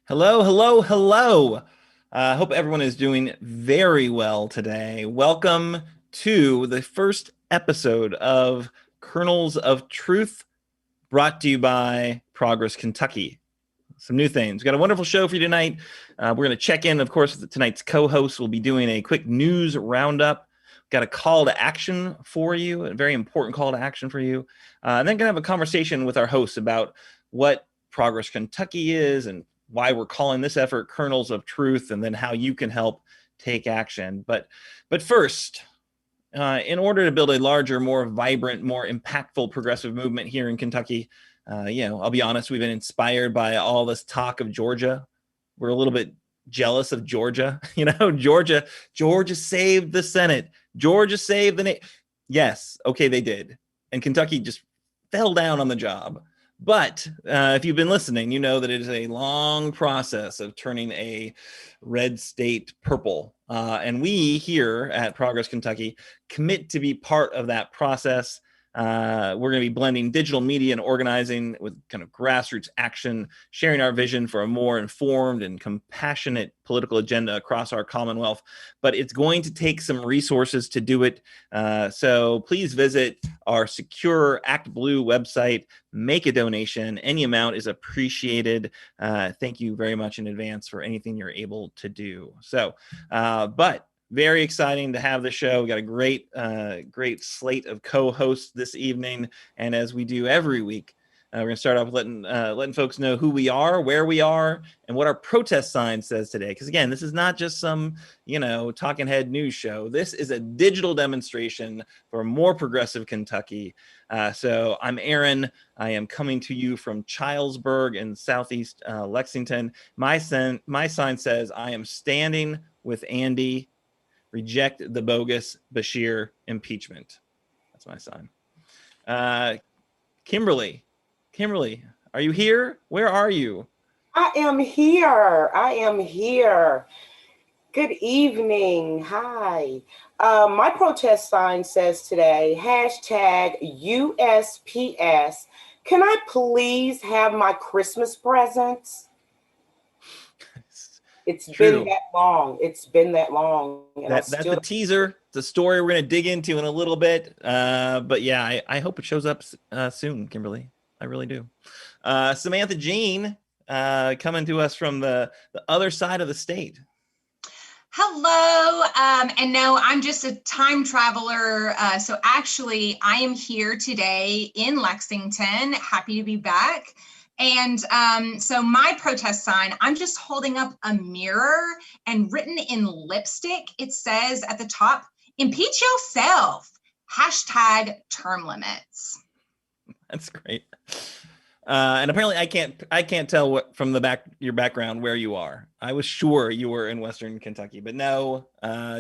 Hello, hello, hello. Hope everyone is doing very well today. Welcome to the first episode of Kernels of Truth, brought to you by Progress Kentucky. Some new things. We've got a wonderful show for you tonight. We're going to check in, of course, with tonight's co-host. We'll be doing a quick news roundup. Got a call to action for you, a very important call to action for you. And then going to have a conversation with our hosts about what Progress Kentucky is and why we're calling this effort Kernels of Truth, and then how you can help take action. But first, in order to build a larger, more vibrant, more impactful progressive movement here in Kentucky, I'll be honest, we've been inspired by all this talk of Georgia. We're a little bit jealous of Georgia. Georgia saved the Senate. Georgia saved the Yes, okay, they did. And Kentucky just fell down on the job. But if you've been listening, you know that it is a long process of turning a red state purple. And we here at Progress Kentucky commit to be part of that process. We're going to be blending digital media and organizing with kind of grassroots action, sharing our vision for a more informed and compassionate political agenda across our Commonwealth. But it's going to take some resources to do it. So please visit our secure Act Blue website, make a donation. Any amount is appreciated. Thank you very much in advance for anything you're able to do. So, but very exciting to have the show. We got a great slate of co-hosts this evening, and as we do every week, we're going to start off with letting folks know who we are, where we are, and what our protest sign says today. Because again, this is not just some talking head news show. This is a digital demonstration for a more progressive Kentucky. So I'm Aaron. I am coming to you from Chilesburg in southeast Lexington. My sign says, "I am standing with Andy. Reject the bogus Beshear impeachment." That's my sign. Kimberly, are you here? Where are you? I am here. Good evening. Hi. My protest sign says today, #USPS. Can I please have my Christmas presents? It's been that long. And that's the teaser. It's a story we're going to dig into in a little bit. But yeah, I hope it shows up soon, Kimberly. I really do. Samantha Jean, coming to us from the other side of the state. Hello. And no, I'm just a time traveler. So actually, I am here today in Lexington. Happy to be back. And so my protest sign, I'm just holding up a mirror, and written in lipstick, it says at the top, "Impeach yourself, #term limits." That's great. And apparently I can't tell what from your background where you are. I was sure you were in Western Kentucky, but no,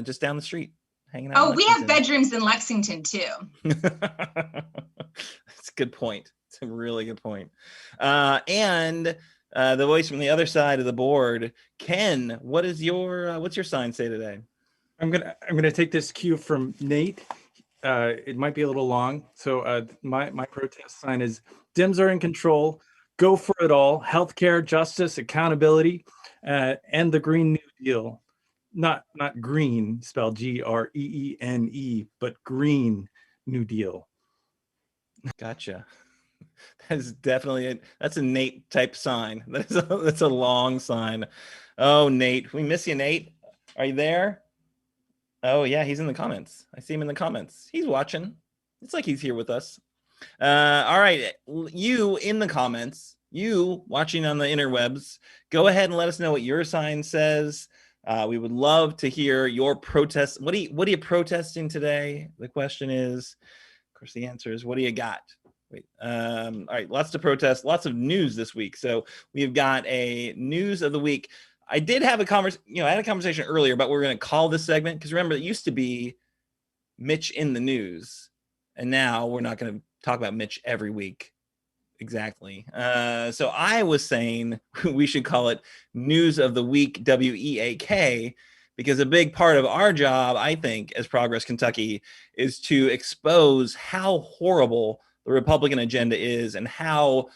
just down the street hanging out. Oh, we have bedrooms in Lexington too. That's a good point. It's a really good point. And the voice from the other side of the board, Ken, what's your sign say today? I'm gonna take this cue from Nate. It might be a little long. So my protest sign is, "Dems are in control. Go for it all. Healthcare, justice, accountability, and the Green New Deal." Not green, spelled GREENE, but Green New Deal. Gotcha. That's definitely that's a Nate type sign. That's a long sign. Oh, Nate, we miss you, Nate. Are you there? Oh yeah, he's in the comments. I see him in the comments. He's watching. It's like he's here with us. All right, you in the comments, you watching on the interwebs, go ahead and let us know what your sign says. We would love to hear your protest. What are you protesting today? The question is, of course, the answer is, what do you got? Wait. All right, lots to protest, lots of news this week. So we've got a news of the week. I did have a conversation. I had a conversation earlier about what we're going to call this segment, because remember, it used to be Mitch in the news, and now we're not going to talk about Mitch every week. Exactly. So I was saying we should call it News of the Week, WEAK, because a big part of our job, I think, as Progress Kentucky, is to expose how horrible the Republican agenda is and how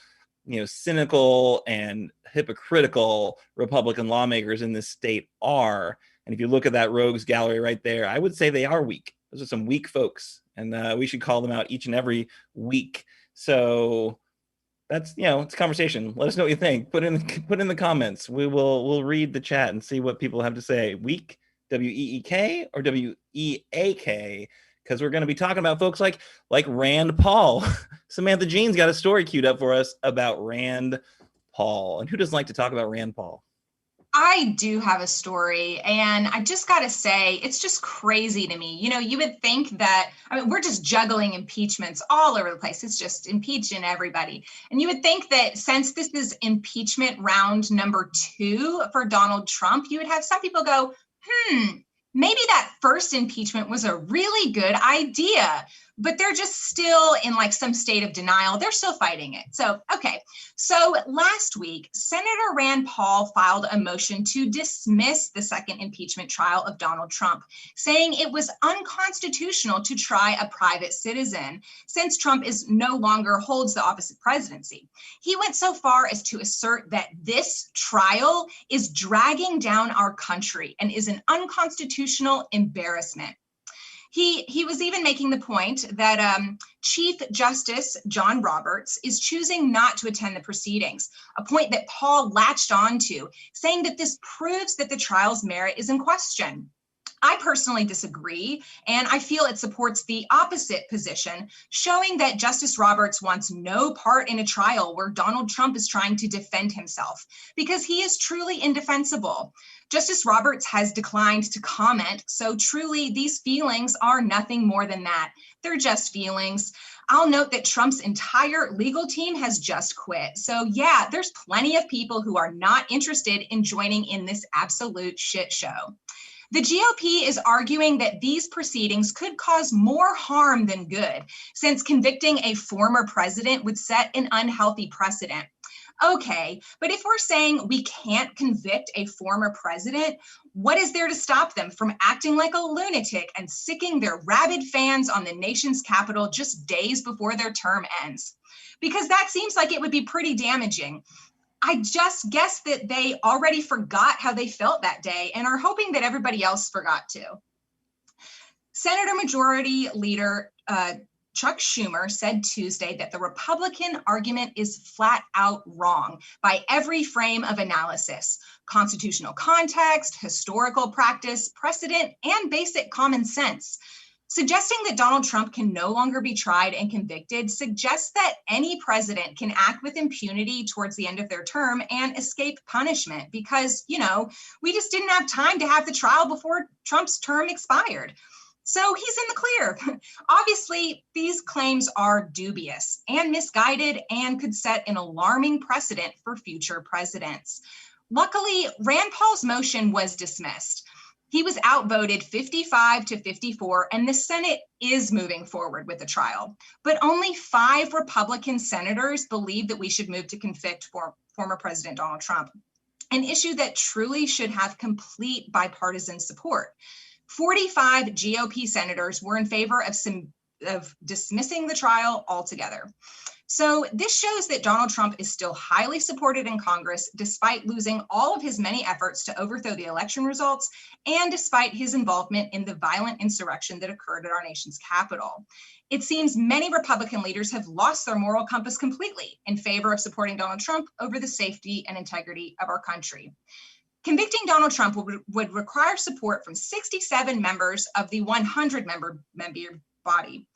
cynical and hypocritical Republican lawmakers in this state are. And if you look at that rogues gallery right there, I would say they are weak. Those are some weak folks, and we should call them out each and every week. So that's, it's a conversation. Let us know what you think. Put in the comments. We'll read the chat and see what people have to say. Weak, W-E-E-K or W-E-A-K? Because we're going to be talking about folks like Rand Paul. Samantha Jean's got a story queued up for us about Rand Paul. And who doesn't like to talk about Rand Paul? I do have a story, and I just got to say, it's just crazy to me. You would think that, we're just juggling impeachments all over the place. It's just impeaching everybody. And you would think that since this is impeachment round number 2 for Donald Trump, you would have some people go, maybe that first impeachment was a really good idea, but they're just still in like some state of denial. They're still fighting it. So, okay. So last week, Senator Rand Paul filed a motion to dismiss the second impeachment trial of Donald Trump, saying it was unconstitutional to try a private citizen since Trump no longer holds the office of presidency. He went so far as to assert that this trial is dragging down our country and is an unconstitutional embarrassment. He was even making the point that Chief Justice John Roberts is choosing not to attend the proceedings, a point that Paul latched onto, saying that this proves that the trial's merit is in question. I personally disagree, and I feel it supports the opposite position, showing that Justice Roberts wants no part in a trial where Donald Trump is trying to defend himself, because he is truly indefensible. Justice Roberts has declined to comment, so truly these feelings are nothing more than that. They're just feelings. I'll note that Trump's entire legal team has just quit. So yeah, there's plenty of people who are not interested in joining in this absolute shit show. The GOP is arguing that these proceedings could cause more harm than good, since convicting a former president would set an unhealthy precedent. Okay, but if we're saying we can't convict a former president, what is there to stop them from acting like a lunatic and sicking their rabid fans on the nation's capital just days before their term ends? Because that seems like it would be pretty damaging. I just guess that they already forgot how they felt that day and are hoping that everybody else forgot too. Senator Majority Leader Chuck Schumer said Tuesday that the Republican argument is flat out wrong by every frame of analysis: constitutional context, historical practice, precedent, and basic common sense. Suggesting that Donald Trump can no longer be tried and convicted suggests that any president can act with impunity towards the end of their term and escape punishment because, we just didn't have time to have the trial before Trump's term expired. So he's in the clear. Obviously, these claims are dubious and misguided and could set an alarming precedent for future presidents. Luckily, Rand Paul's motion was dismissed. He was outvoted 55 to 54, and the Senate is moving forward with the trial. But only 5 Republican senators believe that we should move to convict former President Donald Trump, an issue that truly should have complete bipartisan support. 45 GOP senators were in favor of dismissing the trial altogether. So this shows that Donald Trump is still highly supported in Congress, despite losing all of his many efforts to overthrow the election results, and despite his involvement in the violent insurrection that occurred at our nation's capital. It seems many Republican leaders have lost their moral compass completely in favor of supporting Donald Trump over the safety and integrity of our country. Convicting Donald Trump would require support from 67 members of the 100-member body.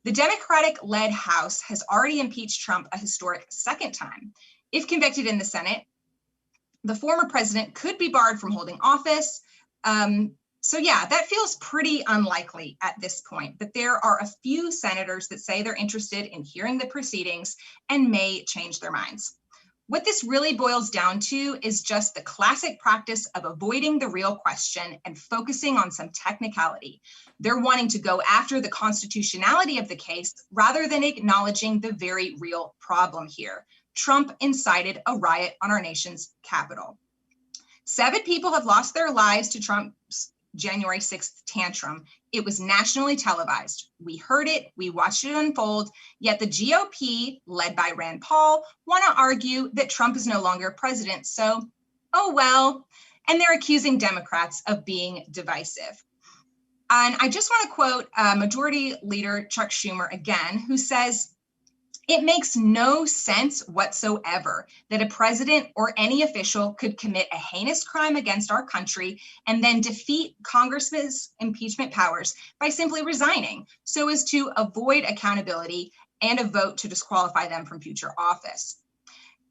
The Democratic-led House has already impeached Trump a historic second time. If convicted in the Senate, the former president could be barred from holding office. So yeah, that feels pretty unlikely at this point, but there are a few senators that say they're interested in hearing the proceedings and may change their minds. What this really boils down to is just the classic practice of avoiding the real question and focusing on some technicality. They're wanting to go after the constitutionality of the case rather than acknowledging the very real problem here. Trump incited a riot on our nation's capital. 7 people have lost their lives to Trump's January 6th tantrum. It was nationally televised. We heard it, we watched it unfold, yet the GOP, led by Rand Paul, want to argue that Trump is no longer president. So, oh well. And they're accusing Democrats of being divisive. And I just want to quote Majority Leader Chuck Schumer again, who says, "It makes no sense whatsoever that a president or any official could commit a heinous crime against our country and then defeat Congress's impeachment powers by simply resigning so as to avoid accountability and a vote to disqualify them from future office."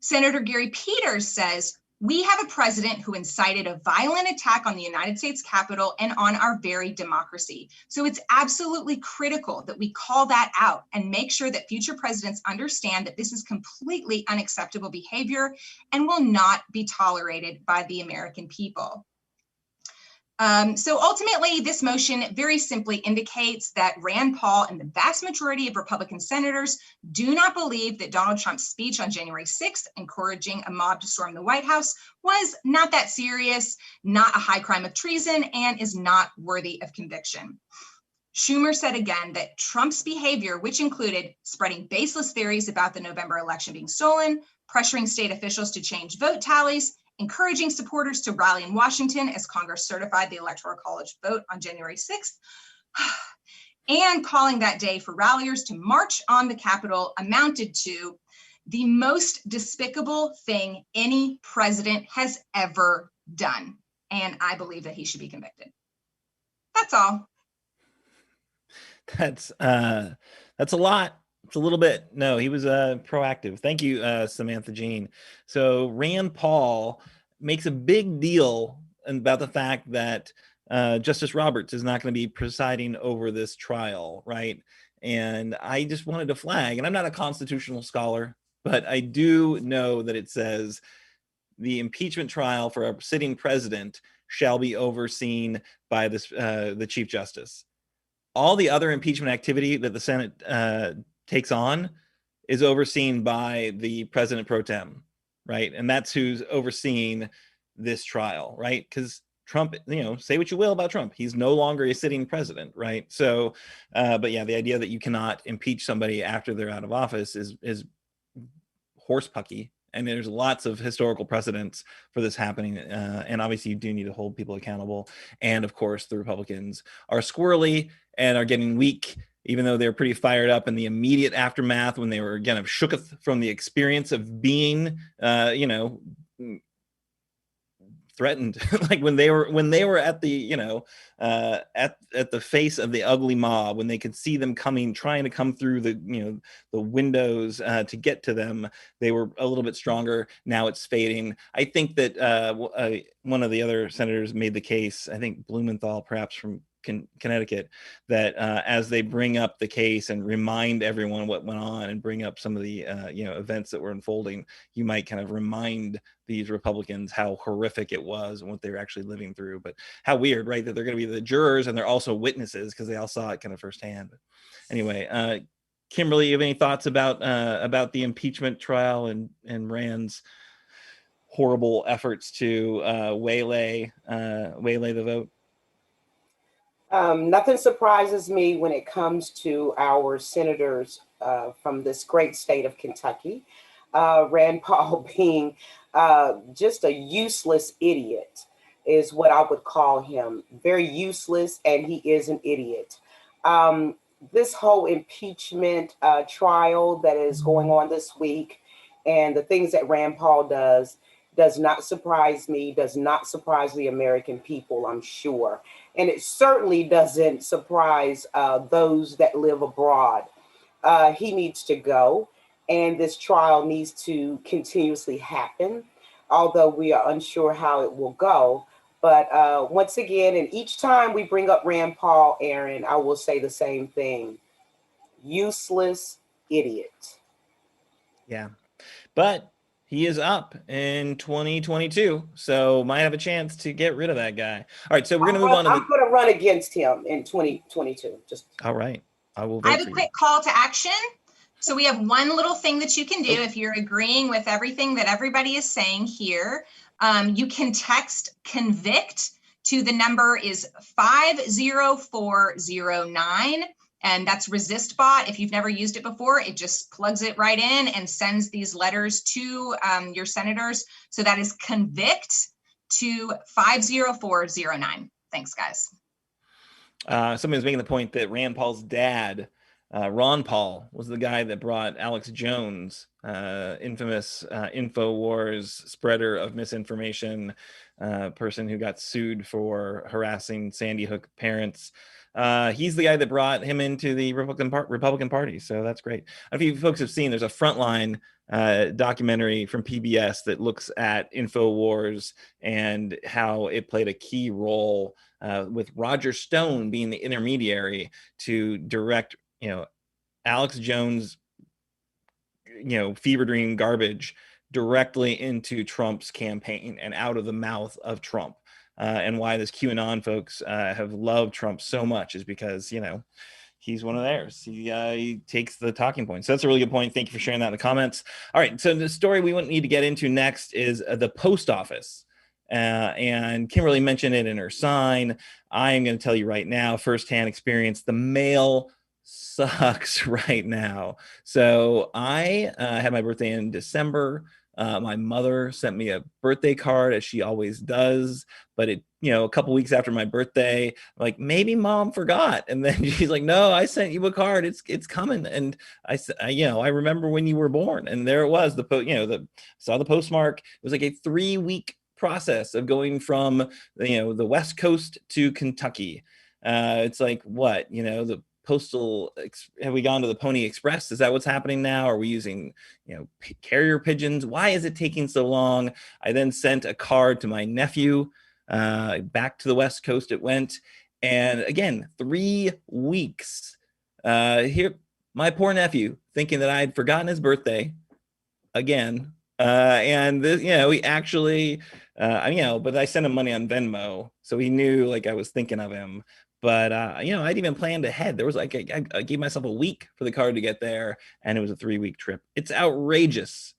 Senator Gary Peters says, "We have a president who incited a violent attack on the United States Capitol and on our very democracy. So it's absolutely critical that we call that out and make sure that future presidents understand that this is completely unacceptable behavior and will not be tolerated by the American people." So ultimately, this motion very simply indicates that Rand Paul and the vast majority of Republican senators do not believe that Donald Trump's speech on January 6th, encouraging a mob to storm the White House, was not that serious, not a high crime of treason, and is not worthy of conviction. Schumer said again that Trump's behavior, which included spreading baseless theories about the November election being stolen, pressuring state officials to change vote tallies, encouraging supporters to rally in Washington as Congress certified the Electoral College vote on January 6th, and calling that day for ralliers to march on the Capitol, amounted to the most despicable thing any president has ever done. And I believe that he should be convicted. That's all. That's a lot. It's a little bit. No, he was proactive. Thank you, Samantha Jean. So Rand Paul makes a big deal about the fact that Justice Roberts is not going to be presiding over this trial, right? And I just wanted to flag, and I'm not a constitutional scholar, but I do know that it says the impeachment trial for a sitting president shall be overseen by this the Chief Justice. All the other impeachment activity that the Senate takes on is overseen by the president pro tem, right? And that's who's overseeing this trial, right? Because Trump, say what you will about Trump, he's no longer a sitting president, right? So, but yeah, the idea that you cannot impeach somebody after they're out of office is horsepucky. And there's lots of historical precedents for this happening. And obviously you do need to hold people accountable. And of course, the Republicans are squirrely and are getting weak, even though they're pretty fired up in the immediate aftermath when they were again of shooketh from the experience of being, threatened, like when they were at the, at the face of the ugly mob, when they could see them coming, trying to come through the windows to get to them, they were a little bit stronger. Now it's fading. I think that one of the other senators made the case, I think Blumenthal, perhaps from Connecticut, that as they bring up the case and remind everyone what went on and bring up some of the events that were unfolding, you might kind of remind these Republicans how horrific it was and what they were actually living through. But how weird, right, that they're going to be the jurors and they're also witnesses because they all saw it kind of firsthand. But anyway, Kimberly, you have any thoughts about the impeachment trial and Rand's horrible efforts to waylay the vote? Nothing surprises me when it comes to our senators from this great state of Kentucky. Rand Paul being just a useless idiot is what I would call him. Very useless, and he is an idiot. This whole impeachment trial that is going on this week and the things that Rand Paul does not surprise me, does not surprise the American people, I'm sure. And it certainly doesn't surprise those that live abroad. He needs to go, and this trial needs to continuously happen, although we are unsure how it will go. But once again, and each time we bring up Rand Paul, Aaron, I will say the same thing. Useless idiot. Yeah, but he is up in 2022, so might have a chance to get rid of that guy. All right, so we're going to move on to I'm going to run against him in 2022. All right. I will vote I have a quick call to action. So we have one little thing that you can do if you're agreeing with everything that everybody is saying here. You can text convict to the number is 50409. And that's ResistBot. If you've never used it before, it just plugs it right in and sends these letters to your senators. So that is convict to 50409. Thanks, guys. Somebody was making the point that Rand Paul's dad, Ron Paul, was the guy that brought Alex Jones, infamous InfoWars spreader of misinformation, person who got sued for harassing Sandy Hook parents. He's the guy that brought him into the Republican Party. So that's great. If you folks have seen, there's a Frontline documentary from PBS that looks at InfoWars and how it played a key role with Roger Stone being the intermediary to direct, Alex Jones, fever dream garbage directly into Trump's campaign and out of the mouth of Trump. And why this QAnon folks have loved Trump so much is because, he's one of theirs. He takes the talking points. So that's a really good point. Thank you for sharing that in the comments. All right. So the story we need to get into next is the post office. And Kimberly mentioned it in her sign. I am going to tell you right now, firsthand experience, the mail sucks right now. So I had my birthday in December. My mother sent me a birthday card, as she always does, but it, a couple weeks after my birthday, I'm like, maybe mom forgot. And then she's like, no, I sent you a card. It's coming. And I remember when you were born, and there it was. Saw the postmark. It was like a 3-week process of going from, the West Coast to Kentucky. It's like, what, the postal, have we gone to the Pony Express? Is that what's happening now? Are we using, carrier pigeons? Why is it taking so long? I then sent a card to my nephew, back to the West Coast it went. And again, 3 weeks. Here, my poor nephew, thinking that I had forgotten his birthday again. And this, we actually, but I sent him money on Venmo, so he knew like I was thinking of him. But, I'd even planned ahead. There was I gave myself a week for the card to get there, and it was a 3-week trip. It's outrageous.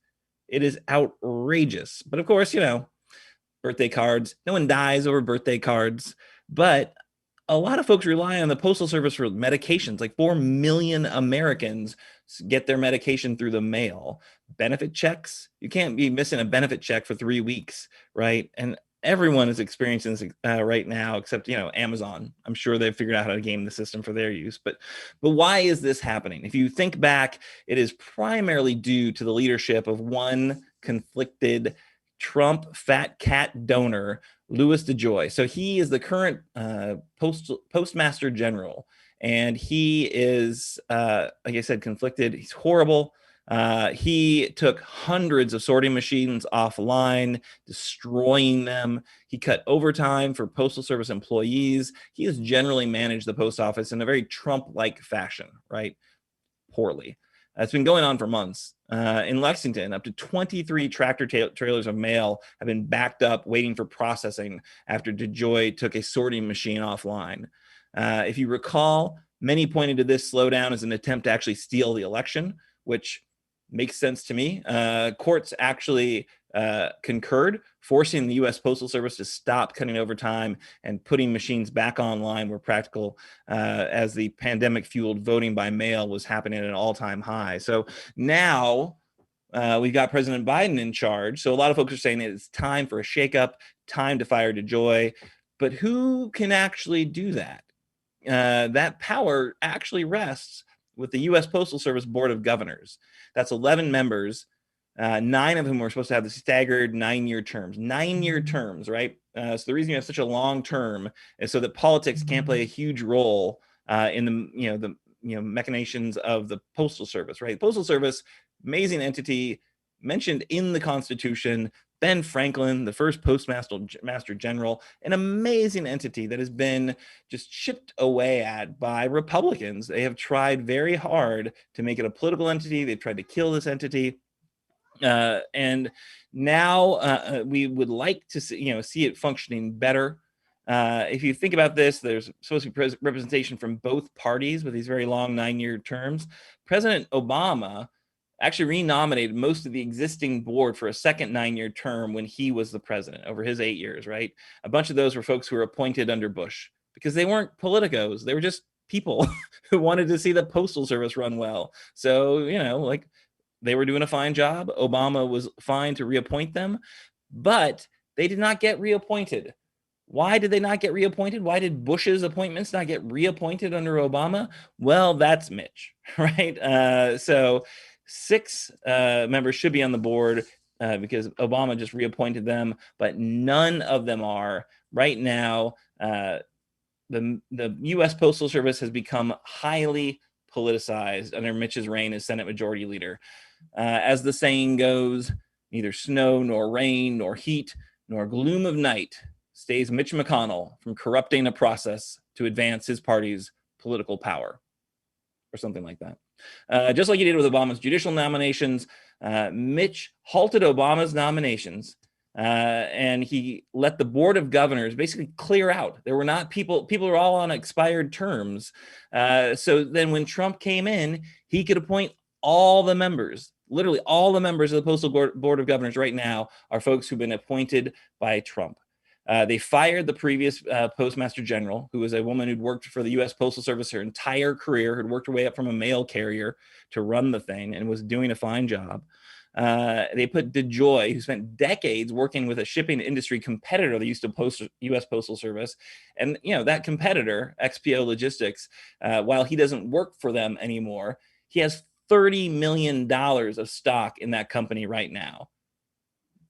It is outrageous. But of course, birthday cards, no one dies over birthday cards, but a lot of folks rely on the Postal Service for medications. Like 4 million Americans get their medication through the mail. Benefit checks, you can't be missing a benefit check for 3 weeks, right? And everyone is experiencing this right now, except Amazon. I'm sure they've figured out how to game the system for their use. But why is this happening? If you think back, it is primarily due to the leadership of one conflicted Trump fat cat donor, Louis DeJoy. So he is the current Postmaster General, and he is, like I said, conflicted. He's horrible. He took hundreds of sorting machines offline, destroying them. He cut overtime for Postal Service employees. He has generally managed the post office in a very Trump-like fashion, right? Poorly. It's been going on for months. In Lexington, up to 23 tractor trailers of mail have been backed up waiting for processing after DeJoy took a sorting machine offline. If you recall, many pointed to this slowdown as an attempt to actually steal the election, which makes sense to me. Courts actually concurred, forcing the U.S. Postal Service to stop cutting overtime and putting machines back online where practical, as the pandemic-fueled voting by mail was happening at an all-time high. So now we've got President Biden in charge. So a lot of folks are saying it's time for a shakeup, time to fire DeJoy. But who can actually do that? That power actually rests with the U.S. Postal Service Board of Governors. That's 11 members, 9 of whom are supposed to have the staggered 9-year terms. 9-year terms, right? So the reason you have such a long term is so that politics can't play a huge role in the machinations of the Postal Service, right? The Postal Service, amazing entity mentioned in the Constitution. Ben Franklin, the first Postmaster General, an amazing entity that has been just chipped away at by Republicans. They have tried very hard to make it a political entity. They've tried to kill this entity. And now we would like to see it functioning better. If you think about this, there's supposed to be representation from both parties with these very long 9-year terms. President Obama actually renominated most of the existing board for a second 9-year term when he was the president over his 8 years, right? A bunch of those were folks who were appointed under Bush because they weren't politicos. They were just people who wanted to see the Postal Service run well. So, like, they were doing a fine job. Obama was fine to reappoint them, but they did not get reappointed. Why did they not get reappointed? Why did Bush's appointments not get reappointed under Obama? Well, that's Mitch, right? So 6 members should be on the board because Obama just reappointed them, but none of them are. Right now, the U.S. Postal Service has become highly politicized under Mitch's reign as Senate Majority Leader. As the saying goes, neither snow nor rain nor heat nor gloom of night stays Mitch McConnell from corrupting a process to advance his party's political power, or something like that. Just like he did with Obama's judicial nominations, Mitch halted Obama's nominations, and he let the Board of Governors basically clear out. There were not people were all on expired terms. So then when Trump came in, he could appoint all the members. Literally all the members of the Postal Board of Governors right now are folks who've been appointed by Trump. They fired the previous Postmaster General, who was a woman who'd worked for the U.S. Postal Service her entire career, who'd worked her way up from a mail carrier to run the thing and was doing a fine job. They put DeJoy, who spent decades working with a shipping industry competitor that used to U.S. Postal Service. And, that competitor, XPO Logistics, while he doesn't work for them anymore, he has $30 million of stock in that company right now.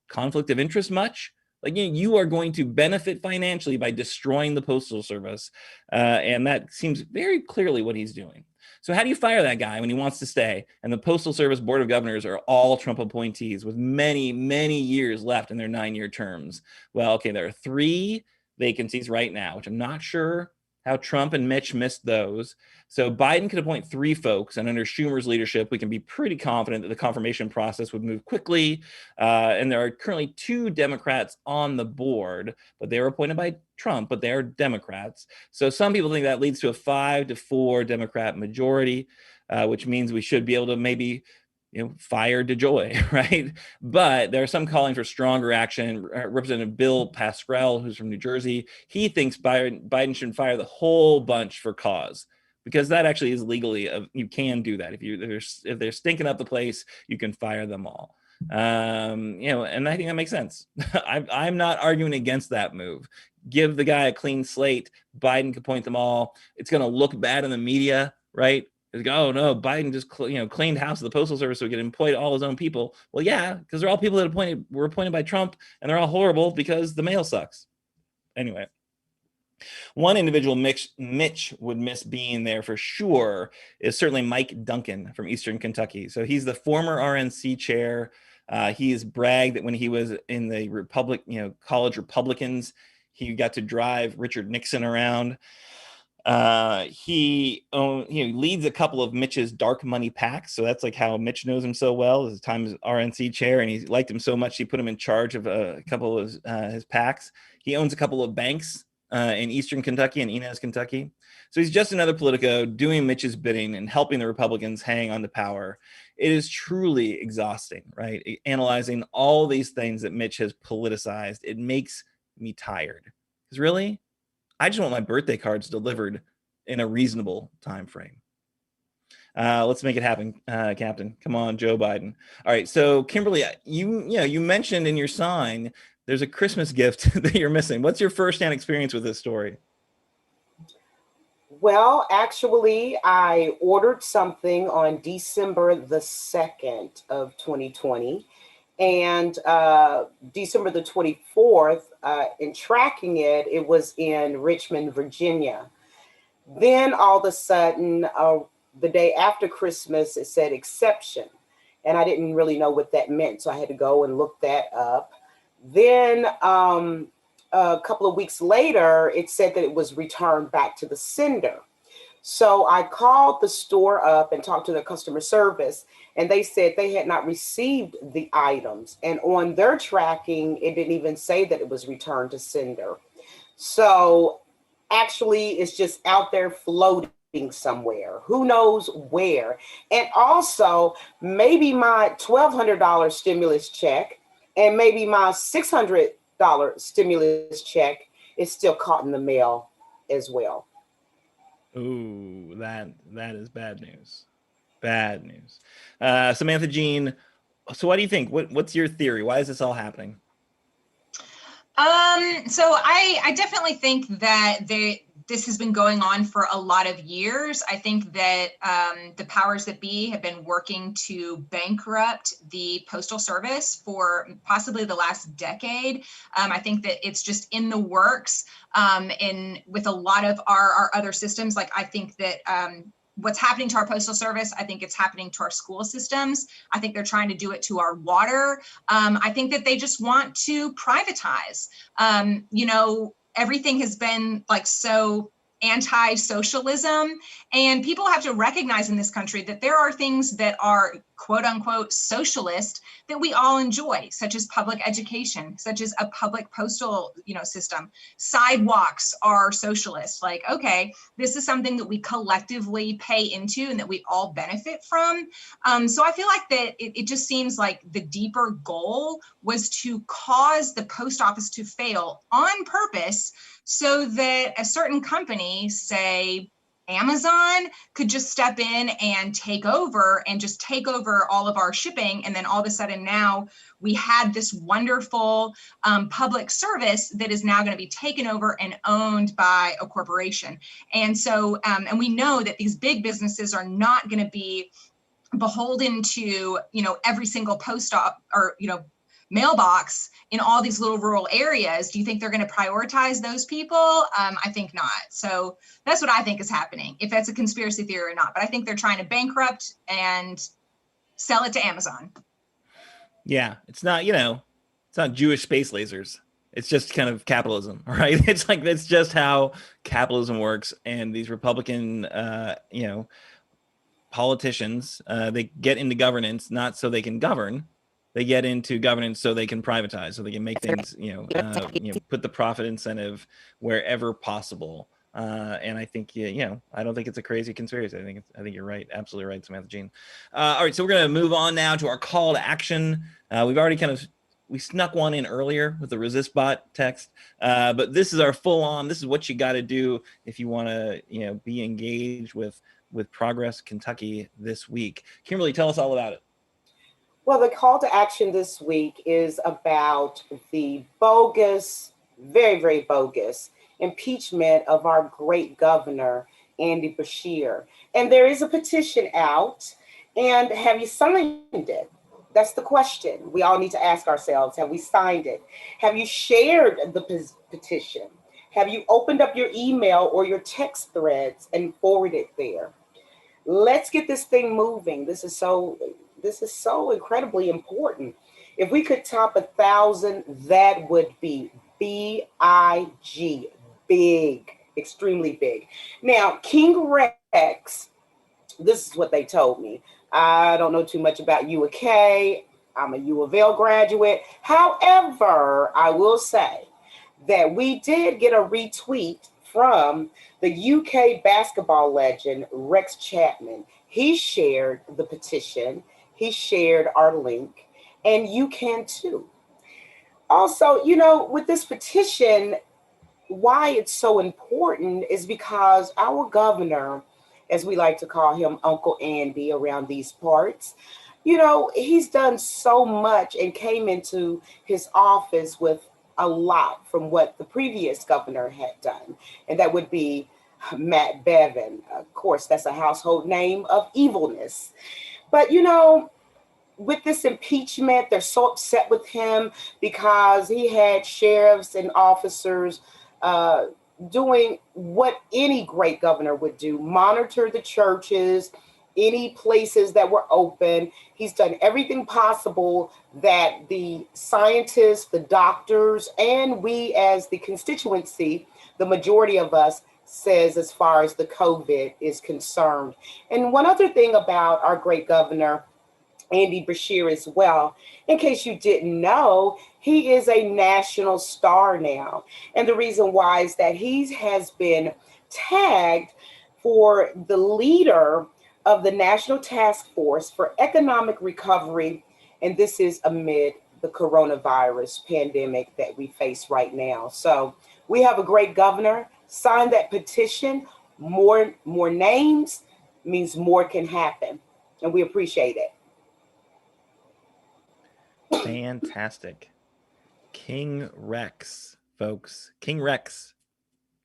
Conflict of interest much? Like, you are going to benefit financially by destroying the Postal Service. And that seems very clearly what he's doing. So how do you fire that guy when he wants to stay? And the Postal Service Board of Governors are all Trump appointees with many, many years left in their 9-year terms. Well, okay, there are 3 vacancies right now, which I'm not sure how Trump and Mitch missed those. So Biden could appoint 3 folks, and under Schumer's leadership, we can be pretty confident that the confirmation process would move quickly. And there are currently 2 Democrats on the board, but they were appointed by Trump, but they are Democrats. So some people think that leads to a 5-4 Democrat majority, which means we should be able to maybe fire DeJoy, right? But there are some calling for stronger action. Representative Bill Pascrell, who's from New Jersey, he thinks Biden should fire the whole bunch for cause, because that actually is legally, you can do that. If they're stinking up the place, you can fire them all. And I think that makes sense. I'm not arguing against that move. Give the guy a clean slate. Biden could appoint them all. It's going to look bad in the media, right? Like, oh no, Biden just cleaned house of the Postal Service so he could employ all his own people. Well, yeah, because they're all people that were appointed by Trump, and they're all horrible because the mail sucks. Anyway, one individual Mitch would miss being there for sure is certainly Mike Duncan from Eastern Kentucky. So he's the former RNC chair. He's bragged that when he was in the college Republicans, he got to drive Richard Nixon around. He leads a couple of Mitch's dark money PACs. So that's like how Mitch knows him so well, his time as RNC chair. And he liked him so much, he put him in charge of a couple of his PACs. He owns a couple of banks in Eastern Kentucky and Inez, Kentucky. So he's just another Politico doing Mitch's bidding and helping the Republicans hang on to power. It is truly exhausting, right? Analyzing all these things that Mitch has politicized. It makes me tired. Because really, I just want my birthday cards delivered in a reasonable time frame. Let's make it happen, Captain. Come on, Joe Biden. All right. So, Kimberly, you mentioned in your sign there's a Christmas gift that you're missing. What's your firsthand experience with this story? Well, actually, I ordered something on December the 2nd of 2020. And December the 24th, in tracking it, it was in Richmond, Virginia. Then all of a sudden, the day after Christmas, it said exception. And I didn't really know what that meant. So I had to go and look that up. Then a couple of weeks later, it said that it was returned back to the sender. So I called the store up and talked to their customer service, and they said they had not received the items. And on their tracking, it didn't even say that it was returned to sender. So actually, it's just out there floating. somewhere, who knows where. And also maybe my $1,200 stimulus check and maybe my $600 stimulus check is still caught in the mail as well. Ooh, that is bad news. Bad news. Samantha Jean, so what do you think? What's your theory? Why is this all happening? So I definitely think that this has been going on for a lot of years. I think that the powers that be have been working to bankrupt the Postal Service for possibly the last decade. I think that it's just in the works with a lot of our other systems. Like, I think that what's happening to our Postal Service, I think it's happening to our school systems. I think they're trying to do it to our water. I think that they just want to privatize. Everything has been like so anti-socialism, and people have to recognize in this country that there are things that are quote unquote socialist that we all enjoy, such as public education, such as a public postal system. Sidewalks are socialist. Like, okay, this is something that we collectively pay into and that we all benefit from. So I feel like that it just seems like the deeper goal was to cause the post office to fail on purpose, so that a certain company, say Amazon, could just step in and take over all of our shipping. And then all of a sudden now we had this wonderful public service that is now going to be taken over and owned by a corporation. And so, and we know that these big businesses are not going to be beholden to, every single post op or, mailbox in all these little rural areas. Do you think they're going to prioritize those people? I think not. So that's what I think is happening, if that's a conspiracy theory or not. But I think they're trying to bankrupt and sell it to Amazon. Yeah, it's not, it's not Jewish space lasers. It's just kind of capitalism, right? It's just how capitalism works. And these Republican, politicians, they get into governance not so they can govern. They get into governance so they can privatize, so they can make things, put the profit incentive wherever possible. And I think, I don't think it's a crazy conspiracy. I think you're right. Absolutely right, Samantha Jean. All right, so we're going to move on now to our call to action. We've already we snuck one in earlier with the resist bot text, but this is our full on. This is what you got to do if you want to, be engaged with Progress Kentucky this week. Kimberly, tell us all about it. Well, the call to action this week is about the bogus, very, very bogus impeachment of our great governor, Andy Beshear. And there is a petition out. And have you signed it? That's the question we all need to ask ourselves. Have we signed it? Have you shared the petition? Have you opened up your email or your text threads and forwarded it there? Let's get this thing moving. This is so incredibly important. If we could top 1,000, that would be big, big, extremely big. Now, King Rex, this is what they told me. I don't know too much about U of K. I'm a U of L graduate. However, I will say that we did get a retweet from the UK basketball legend, Rex Chapman. He shared the petition. He shared our link, and you can too. Also, with this petition, why it's so important is because our governor, as we like to call him, Uncle Andy around these parts, he's done so much and came into his office with a lot from what the previous governor had done. And that would be Matt Bevin. Of course, that's a household name of evilness. But, with this impeachment, they're so upset with him because he had sheriffs and officers doing what any great governor would do: monitor the churches, any places that were open. He's done everything possible that the scientists, the doctors, and we as the constituency, the majority of us, says as far as the COVID is concerned. And one other thing about our great governor, Andy Beshear, as well, in case you didn't know, he is a national star now. And the reason why is that he has been tagged for the leader of the National Task Force for Economic Recovery, and this is amid the coronavirus pandemic that we face right now. So we have a great governor. Sign that petition. More names means more can happen, and we appreciate it. Fantastic. King Rex, folks. King Rex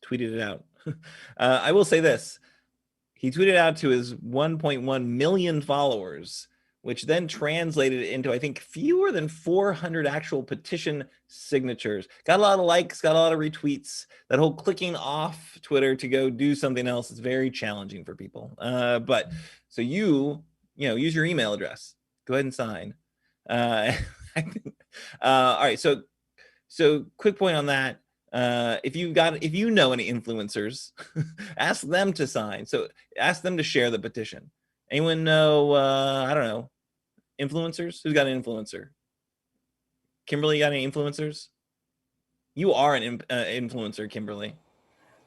tweeted it out. I will say this. He tweeted out to his 1.1 million followers, which then translated into, I think, fewer than 400 actual petition signatures. Got a lot of likes, got a lot of retweets. That whole clicking off Twitter to go do something else is very challenging for people. But so you use your email address. Go ahead and sign. All right, so quick point on that. If you know any influencers, ask them to sign. So ask them to share the petition. Anyone know, I don't know, influencers? Who's got an influencer? Kimberly, got any influencers? You are an influencer, Kimberly.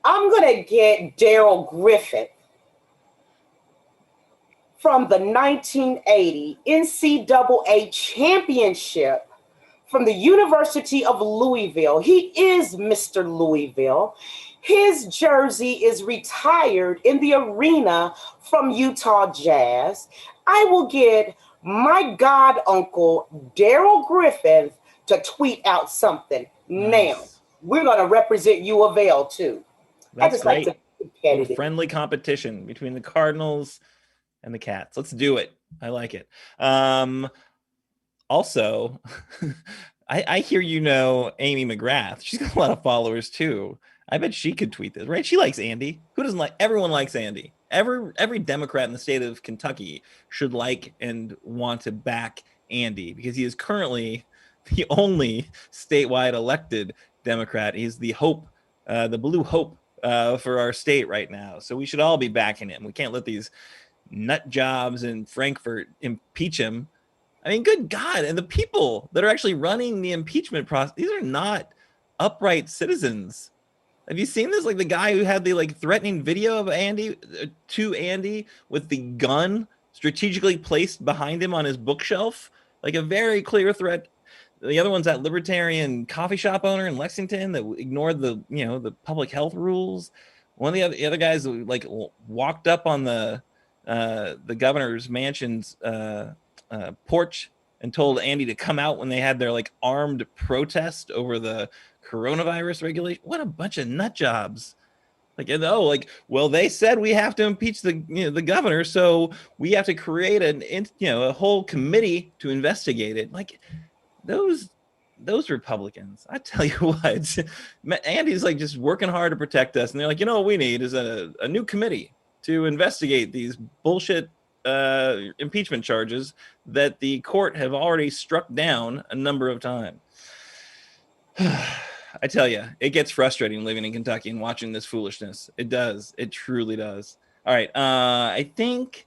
I'm going to get Daryl Griffith from the 1980 NCAA championship from the University of Louisville. He is Mr. Louisville. His jersey is retired in the arena from Utah Jazz. I will get my god uncle, Daryl Griffith, to tweet out something. Nice. Now, we're going to represent U of L too. That's I just great. Like to be competitive. Friendly competition between the Cardinals and the Cats. Let's do it. I like it. Also, I hear Amy McGrath. She's got a lot of followers too. I bet she could tweet this, right? She likes Andy. Who doesn't like? Everyone likes Andy. Every Democrat in the state of Kentucky should like and want to back Andy because he is currently the only statewide elected Democrat. He's the hope, the blue hope for our state right now. So we should all be backing him. We can't let these nut jobs in Frankfurt impeach him. I mean, good God. And the people that are actually running the impeachment process, these are not upright citizens. Have you seen this? Like the guy who had the threatening video of Andy with the gun strategically placed behind him on his bookshelf, like a very clear threat. The other one's that libertarian coffee shop owner in Lexington that ignored the public health rules. One of the other guys walked up on the governor's mansion's porch and told Andy to come out when they had their armed protest over the coronavirus regulation. What a bunch of nut jobs. Well, they said we have to impeach the governor, so we have to create a whole committee to investigate it. Those Republicans, I tell you what, Andy's just working hard to protect us, and they're like, what we need is a new committee to investigate these bullshit impeachment charges that the court have already struck down a number of times. I tell you, it gets frustrating living in Kentucky and watching this foolishness. It does. It truly does. All right. I think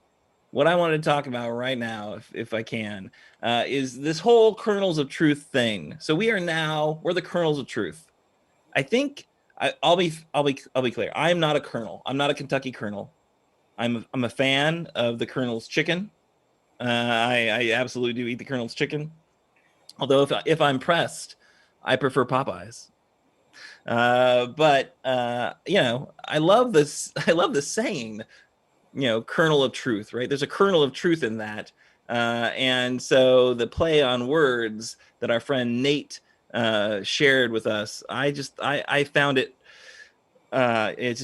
what I wanted to talk about right now, if I can, is this whole kernels of truth thing. So we're the kernels of truth. I think I'll be clear. I'm not a colonel. I'm not a Kentucky colonel. I'm a fan of the Colonel's chicken. I absolutely do eat the Colonel's chicken. Although if I'm pressed, I prefer Popeyes. But I love this. I love the saying, kernel of truth, right? There's a kernel of truth in that. And so the play on words that our friend Nate shared with us, I found it. We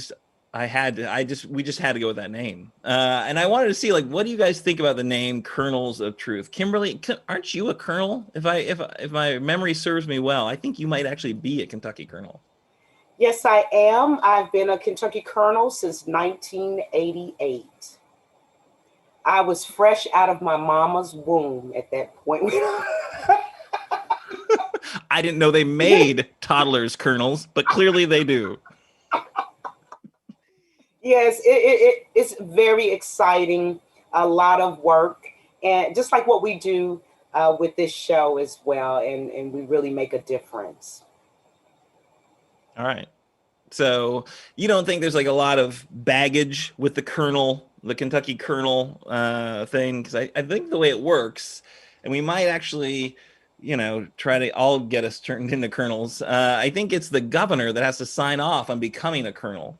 just had to go with that name. And I wanted to see, what do you guys think about the name Kernels of Truth? Kimberly, aren't you a colonel? If my memory serves me well, I think you might actually be a Kentucky colonel. Yes, I am. I've been a Kentucky colonel since 1988. I was fresh out of my mama's womb at that point. I didn't know they made toddlers colonels, but clearly they do. Yes, it's very exciting, a lot of work, and just like what we do with this show as well, and we really make a difference. All right. So you don't think there's like a lot of baggage with the Colonel, the Kentucky Colonel thing? Because I think the way it works, and we might actually, try to all get us turned into colonels. I think it's the governor that has to sign off on becoming a colonel.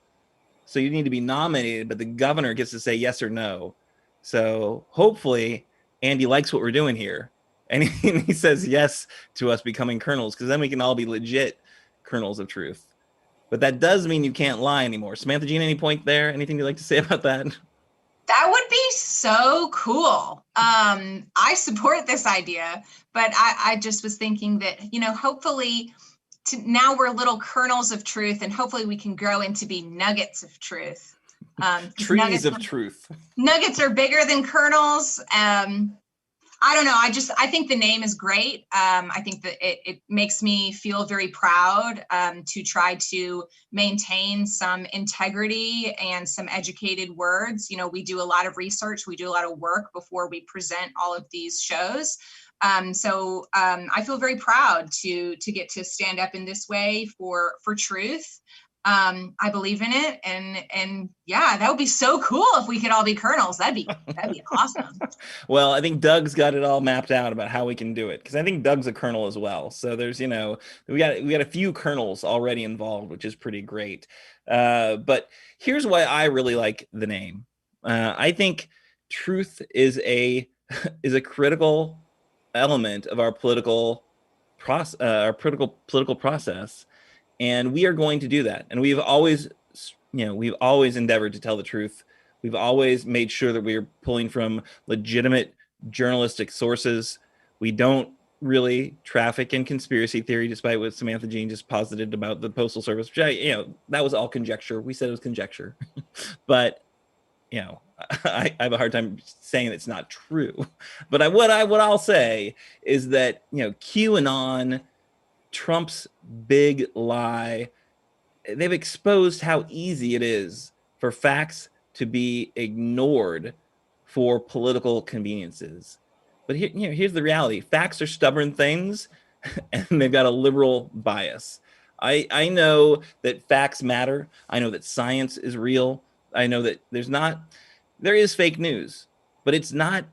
So you need to be nominated, but the governor gets to say yes or no. So hopefully Andy likes what we're doing here. And he says yes to us becoming colonels, because then we can all be legit colonels of truth. But that does mean you can't lie anymore. Samantha Jean, any point there? Anything you'd like to say about that? That would be so cool. I support this idea, but I just was thinking that, hopefully now we're little kernels of truth, and hopefully we can grow into be nuggets of truth. Trees of truth. Nuggets are bigger than kernels. I don't know. I think the name is great. I think that it makes me feel very proud to try to maintain some integrity and some educated words. We do a lot of research. We do a lot of work before we present all of these shows. So I feel very proud to get to stand up in this way for truth. I believe in it, and yeah, that would be so cool if we could all be colonels. That'd be awesome. Well, I think Doug's got it all mapped out about how we can do it, because I think Doug's a colonel as well. So there's, we got a few colonels already involved, which is pretty great. But here's why I really like the name. I think truth is a critical element of our political process. And we are going to do that. And we've always endeavored to tell the truth. We've always made sure that we're pulling from legitimate journalistic sources. We don't really traffic in conspiracy theory, despite what Samantha Jean just posited about the Postal Service, which that was all conjecture. We said it was conjecture. But, I have a hard time saying it's not true. But what I'll say is that, QAnon, Trump's big lie, they've exposed how easy it is for facts to be ignored for political conveniences. But here's the reality. Facts are stubborn things, and they've got a liberal bias. I know that facts matter. I know that science is real. I know that there is fake news, but it's not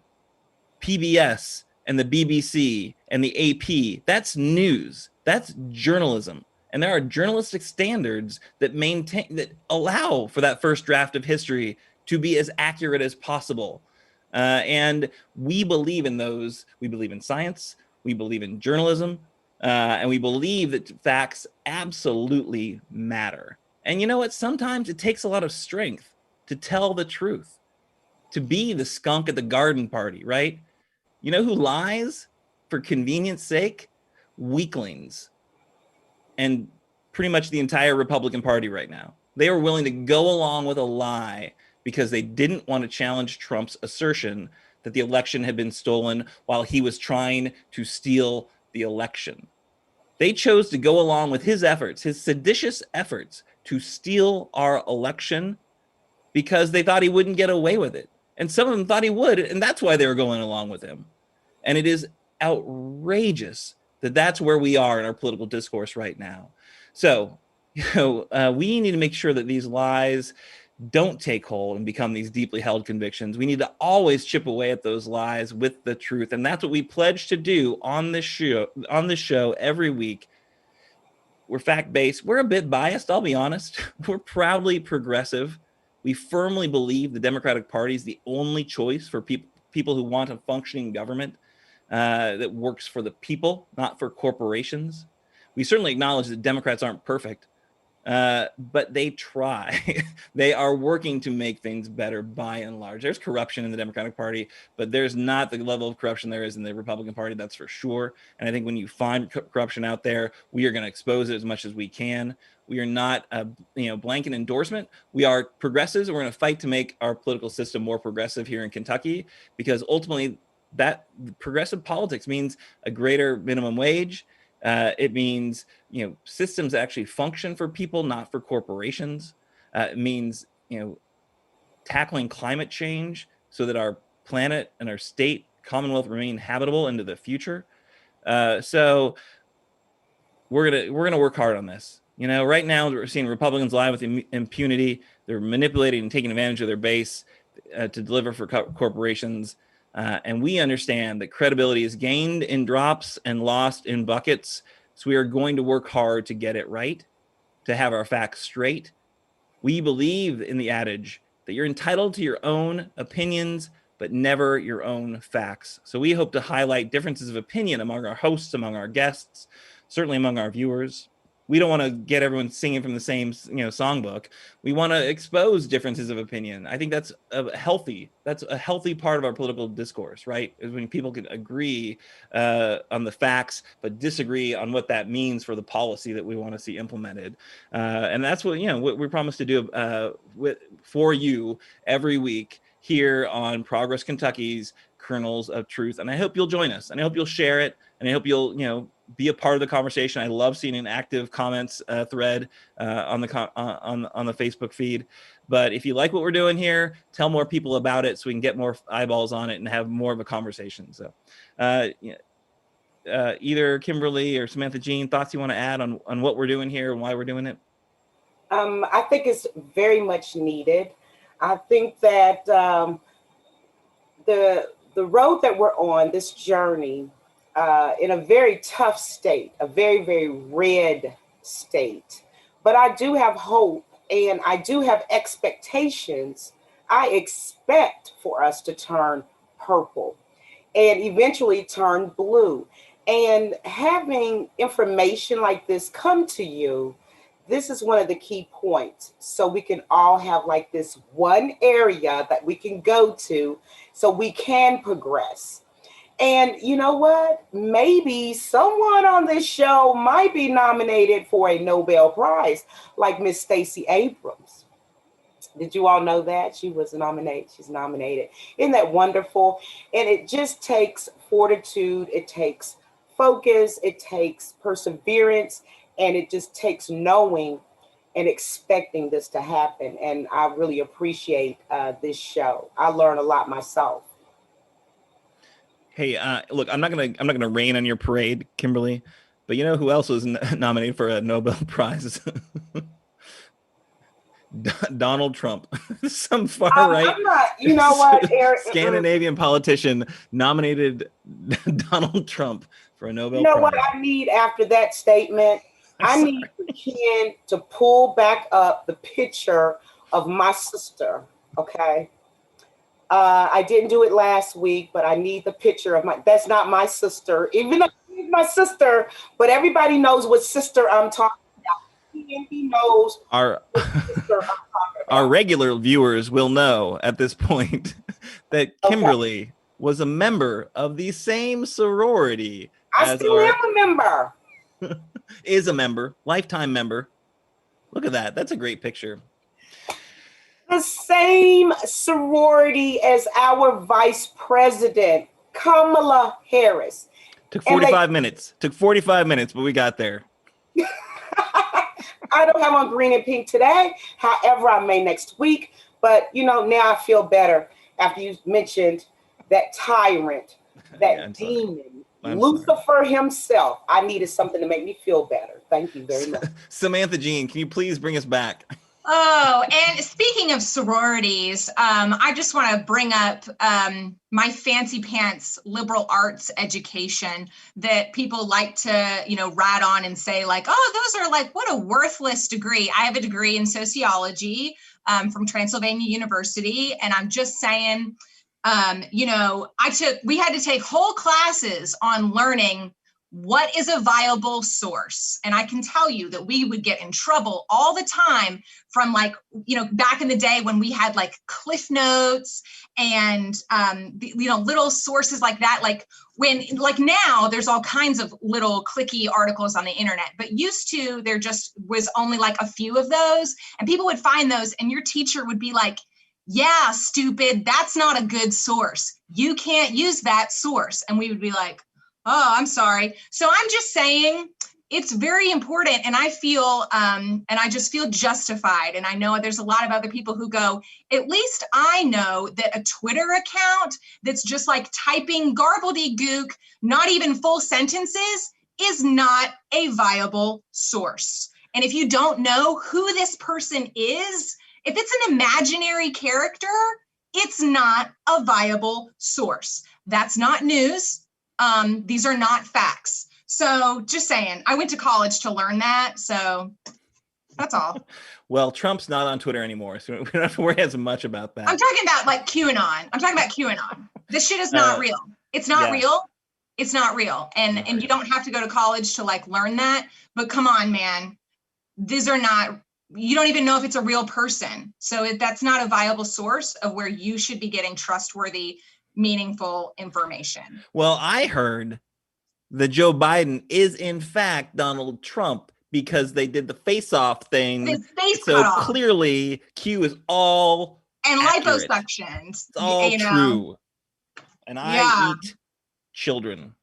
PBS and the BBC and the AP. That's news. That's journalism. And there are journalistic standards that allow for that first draft of history to be as accurate as possible. And we believe in those. We believe in science. We believe in journalism. And we believe that facts absolutely matter. And you know what? Sometimes it takes a lot of strength to tell the truth, to be the skunk at the garden party, right? You know who lies for convenience sake? Weaklings. And pretty much the entire Republican Party right now. They were willing to go along with a lie because they didn't want to challenge Trump's assertion that the election had been stolen while he was trying to steal the election. They chose to go along with his efforts, his seditious efforts to steal our election, because they thought he wouldn't get away with it. And some of them thought he would, and that's why they were going along with him. And it is outrageous that that's where we are in our political discourse right now. So, we need to make sure that these lies don't take hold and become these deeply held convictions. We need to always chip away at those lies with the truth. And that's what we pledge to do on this show every week. We're fact-based. We're a bit biased, I'll be honest. We're proudly progressive. We firmly believe the Democratic Party is the only choice for people who want a functioning government that works for the people, not for corporations. We certainly acknowledge that Democrats aren't perfect, but they try. They are working to make things better by and large. There's corruption in the Democratic Party, but there's not the level of corruption there is in the Republican Party, that's for sure. And I think when you find corruption out there, we are going to expose it as much as we can. We are not a blanket endorsement. We are progressives, and we're going to fight to make our political system more progressive here in Kentucky, because ultimately that progressive politics means a greater minimum wage. It means systems that actually function for people, not for corporations. It means tackling climate change so that our planet and our state, Commonwealth, remain habitable into the future. So we're gonna work hard on this. You know, right now we're seeing Republicans lie with impunity. They're manipulating and taking advantage of their base to deliver for corporations. And we understand that credibility is gained in drops and lost in buckets. So we are going to work hard to get it right, to have our facts straight. We believe in the adage that you're entitled to your own opinions, but never your own facts. So we hope to highlight differences of opinion among our hosts, among our guests, certainly among our viewers. We don't want to get everyone singing from the same, songbook. We want to expose differences of opinion. I think that's a healthy part of our political discourse, right? Is when people can agree on the facts, but disagree on what that means for the policy that we want to see implemented. And that's what we promise to do for you every week here on Progress Kentucky's Kernels of Truth. And I hope you'll join us, and I hope you'll share it, and I hope you'll be a part of the conversation. I love seeing an active comments thread on the Facebook feed. But if you like what we're doing here, tell more people about it so we can get more eyeballs on it and have more of a conversation. So either Kimberly or Samantha Jean, thoughts you want to add on what we're doing here and why we're doing it? I think it's very much needed. I think that the road that we're on, this journey, in a very tough state, a very, very red state. But I do have hope, and I do have expectations. I expect for us to turn purple and eventually turn blue. And having information like this come to you, this is one of the key points. So we can all have like this one area that we can go to so we can progress. And you know what? Maybe someone on this show might be nominated for a Nobel Prize, like Miss Stacey Abrams. Did you all know that? She was nominated. She's nominated. Isn't that wonderful? And it just takes fortitude. It takes focus. It takes perseverance. And it just takes knowing and expecting this to happen. And I really appreciate this show. I learn a lot myself. Hey, look, I'm not gonna rain on your parade, Kimberly, but you know who else was nominated for a Nobel Prize? Donald Trump, some far right. I'm not, you know what, Eric? Scandinavian politician nominated Donald Trump for a Nobel Prize. You know what I need after that statement? I need Ken to pull back up the picture of my sister. Okay. I didn't do it last week, but I need the picture of that's not my sister, even though she's my sister, but everybody knows what sister I'm talking about. He knows what sister I'm talking about. Our regular viewers will know at this point that Kimberly was a member of the same sorority. I still am a member. Is a member, lifetime member. Look at that. That's a great picture. The same sorority as our vice president, Kamala Harris. Took 45 minutes. Took 45 minutes, but we got there. I don't have on green and pink today. However, I may next week. But, now I feel better after you mentioned that tyrant, that demon, Lucifer himself. I needed something to make me feel better. Thank you very much. Samantha Jean, can you please bring us back? Oh, and speaking of sororities, I just want to bring up my fancy pants liberal arts education that people like to, rat on and say like, oh, those are like, what a worthless degree. I have a degree in sociology from Transylvania University. And I'm just saying, we had to take whole classes on learning what is a viable source. And I can tell you that we would get in trouble all the time from back in the day when we had like Cliff Notes and, little sources like that. Now there's all kinds of little clicky articles on the internet, but used to there just was only like a few of those, and people would find those and your teacher would be like, yeah, stupid, that's not a good source. You can't use that source. And we would be like, oh, I'm sorry. So I'm just saying it's very important. And I feel, and I just feel justified. And I know there's a lot of other people who go, at least I know that a Twitter account that's just like typing garbledy-gook, not even full sentences, is not a viable source. And if you don't know who this person is, if it's an imaginary character, it's not a viable source. That's not news. These are not facts. So just saying, I went to college to learn that. So that's all. Well, Trump's not on Twitter anymore, so we don't have to worry as much about that. I'm talking about like QAnon. I'm talking about QAnon. This shit is not real. It's not real. It's not real. And you don't have to go to college to like learn that. But come on, man. These are not, you don't even know if it's a real person. So that's not a viable source of where you should be getting trustworthy, meaningful information. Well, I heard that Joe Biden is in fact Donald Trump because they did the face-off thing. His face so cut off. Clearly Q is all and accurate. liposuctions. It's all true. And I eat children.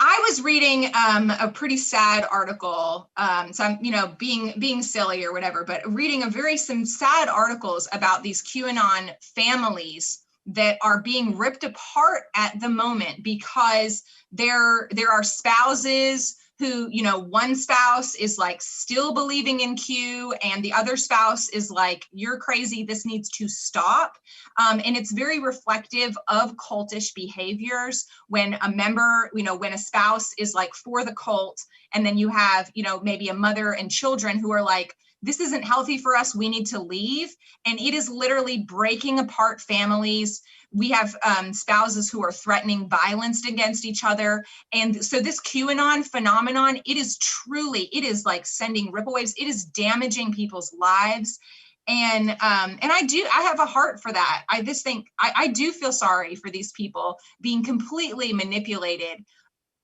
I was reading a pretty sad article. So I'm, being silly or whatever, but reading some sad articles about these QAnon families that are being ripped apart at the moment because there are spouses who, one spouse is like still believing in Q and the other spouse is like, you're crazy, this needs to stop. And it's very reflective of cultish behaviors when a member, when a spouse is like for the cult, and then you have, maybe a mother and children who are like, this isn't healthy for us, we need to leave. And it is literally breaking apart families. We have spouses who are threatening violence against each other. And so this QAnon phenomenon, it is like sending ripple waves. It is damaging people's lives. And I have a heart for that. I just think, I do feel sorry for these people being completely manipulated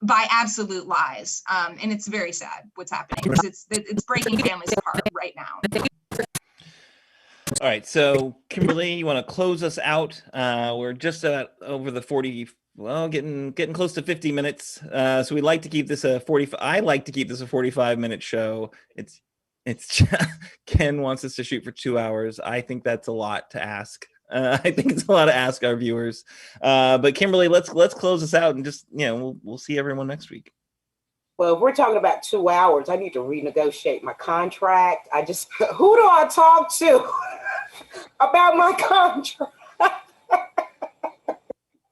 by absolute lies. And it's very sad what's happening because it's breaking families apart right now. All right, so Kimberly, you want to close us out? We're just over the 40, getting close to 50 minutes. So we like to keep this I like to keep this a 45-minute show. It's Ken wants us to shoot for 2 hours. I think that's a lot to ask. I think it's a lot to ask our viewers. But Kimberly, let's close this out and just, we'll see everyone next week. Well, if we're talking about 2 hours, I need to renegotiate my contract. Who do I talk to about my contract?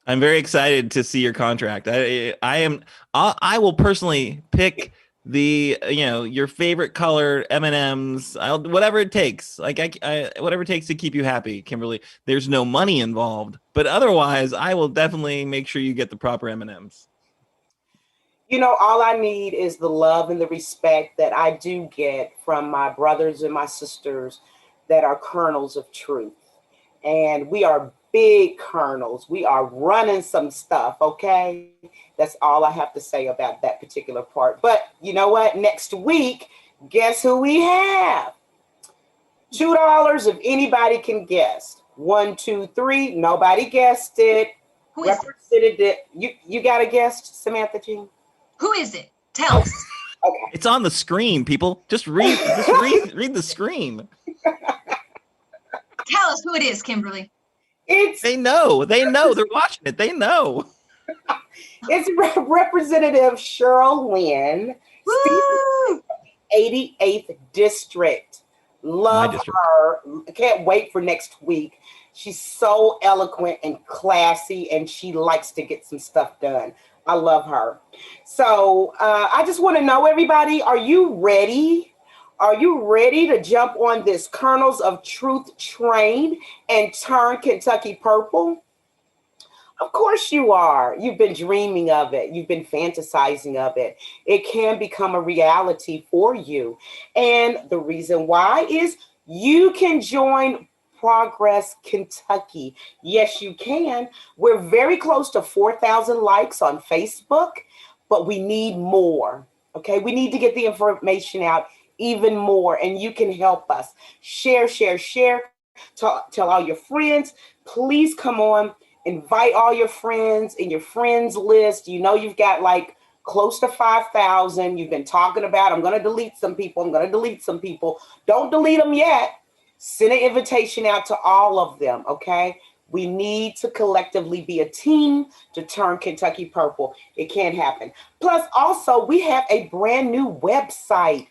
I'm very excited to see your contract. I will personally pick your favorite color M&Ms, whatever it takes. Whatever it takes to keep you happy, Kimberly. There's no money involved, but otherwise, I will definitely make sure you get the proper M&Ms. All I need is the love and the respect that I do get from my brothers and my sisters that are kernels of truth. And we are big kernels. We are running some stuff, okay? That's all I have to say about that particular part. But you know what? Next week, guess who we have? $2 if anybody can guess. 1, 2, 3. Nobody guessed it. Who is it? You got a guess, Samantha Jean? Who is it? Tell us. Okay. It's on the screen, people. Just read the screen. Tell us who it is, Kimberly. They know. They're watching it. They know. It's Representative Cheryl Lynn, 88th District. Love her. Can't wait for next week. She's so eloquent and classy, and she likes to get some stuff done. I love her. So I just want to know, everybody, are you ready? Are you ready to jump on this Kernels of Truth train and turn Kentucky purple? Of course you are. You've been dreaming of it. You've been fantasizing of it. It can become a reality for you. And the reason why is you can join Progress Kentucky. Yes, you can. We're very close to 4,000 likes on Facebook, but we need more. Okay, we need to get the information out even more, and you can help us. Share. Tell all your friends. Please come on. Invite all your friends in your friends list. You've got like close to 5,000. You've been talking about, I'm going to delete some people. Don't delete them yet. Send an invitation out to all of them, okay? We need to collectively be a team to turn Kentucky purple. It can happen. Plus, also, we have a brand new website.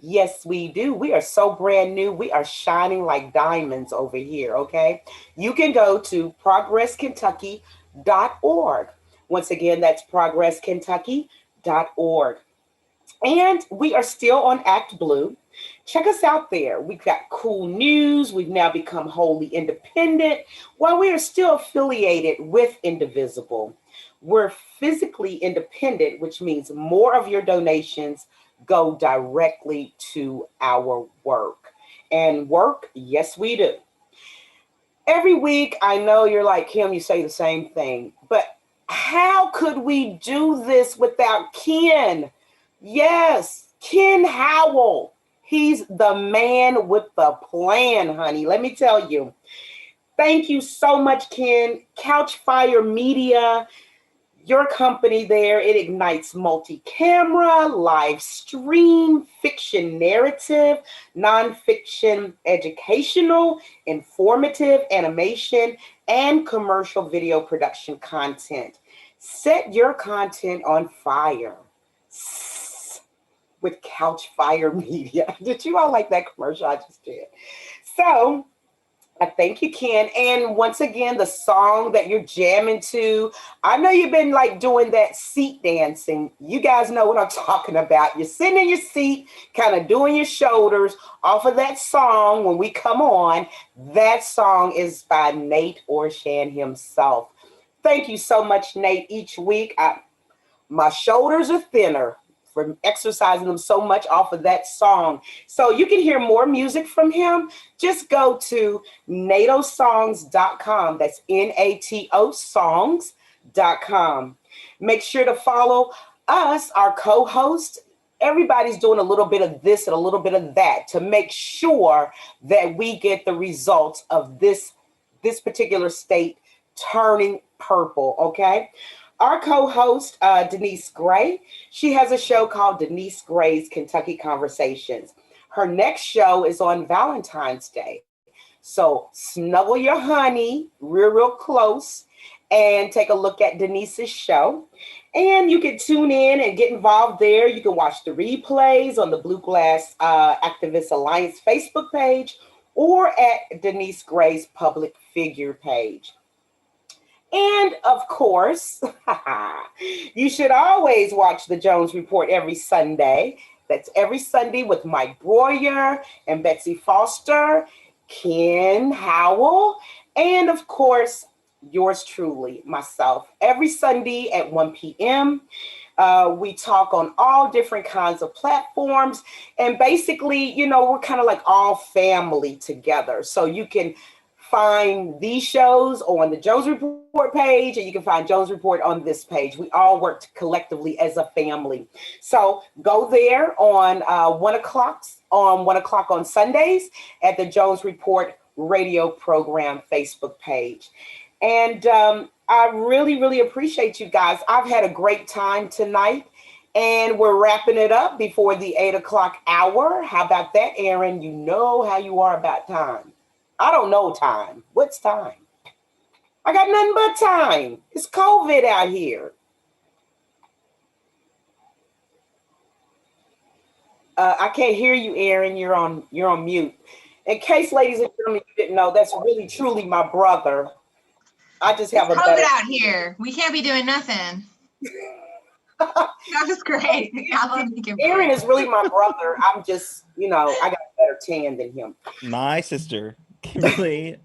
Yes, we do. We are so brand new. We are shining like diamonds over here, okay? You can go to progresskentucky.org. Once again, that's progresskentucky.org. And we are still on Act Blue. Check us out there. We've got cool news. We've now become wholly independent while we are still affiliated with Indivisible. We're physically independent, which means more of your donations go directly to our work. And work, yes, we do. Every week, I know you're like, Kim, you say the same thing, but how could we do this without Ken? Yes, Ken Howell. He's the man with the plan, honey. Let me tell you. Thank you so much, Ken. Couchfire Media, your company there, it ignites multi-camera, live stream, fiction narrative, nonfiction, educational, informative, animation, and commercial video production content. Set your content on fire with Couchfire Media. Did you all like that commercial I just did? So, I thank you, Ken. And once again, the song that you're jamming to, I know you've been like doing that seat dancing. You guys know what I'm talking about. You're sitting in your seat, kind of doing your shoulders off of that song when we come on. That song is by Nate Orshan himself. Thank you so much, Nate. Each week, my shoulders are thinner from exercising them so much off of that song. So you can hear more music from him. Just go to natosongs.com. That's NATO songs.com. Make sure to follow us, our co-host. Everybody's doing a little bit of this and a little bit of that to make sure that we get the results of this particular state turning purple, okay? Our co-host, Denise Gray, she has a show called Denise Gray's Kentucky Conversations. Her next show is on Valentine's Day. So snuggle your honey real close and take a look at Denise's show. And you can tune in and get involved there. You can watch the replays on the Blue Glass Activist Alliance Facebook page or at Denise Gray's public figure page. And of course, you should always watch the Jones Report every Sunday. That's every Sunday with Mike Breuer and Betsy Foster, Ken Howell, and of course, yours truly, myself. Every Sunday at 1 p.m., we talk on all different kinds of platforms. And basically, you know, we're kind of like all family together. So you can find these shows on the Jones Report page, and you can find Jones Report on this page. We all work collectively as a family. So go there on 1 o'clock on Sundays at the Jones Report radio program Facebook page. And I really appreciate you guys. I've had a great time tonight, and we're wrapping it up before the 8 o'clock hour. How about that, Aaron? You know how you are about time. I don't know time. What's time? I got nothing but time. It's COVID out here. I can't hear you, Aaron. You're on mute. In case, ladies and gentlemen, you didn't know, that's really truly my brother. I just have it's a COVID better out here. We can't be doing nothing. That was great. Aaron is really my brother. I'm just, I got a better tan than him. My sister, Kimberly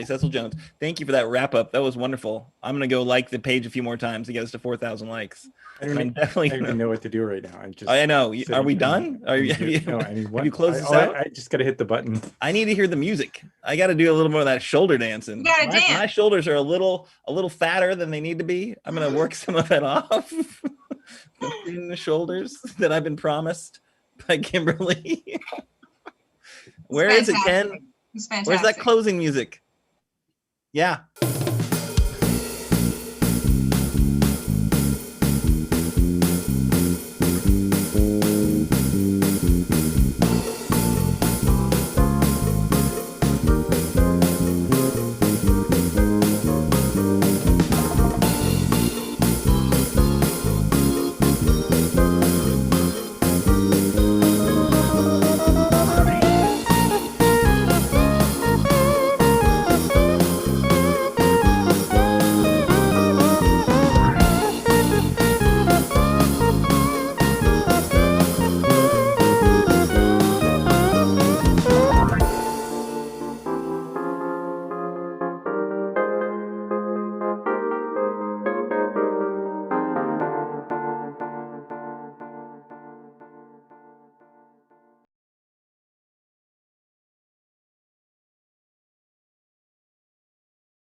Cecil Jones. Thank you for that wrap up. That was wonderful. I'm gonna go like the page a few more times to get us to 4,000 likes. I don't even know what to do right now. I know. Are we done? Have you closed this out? I just gotta hit the button. I need to hear the music. I got to do a little more of that shoulder dancing. My shoulders are a little fatter than they need to be. I'm gonna work some of it off. In the shoulders that I've been promised by Kimberly. Where is it, Ken? Where's that closing music? Yeah.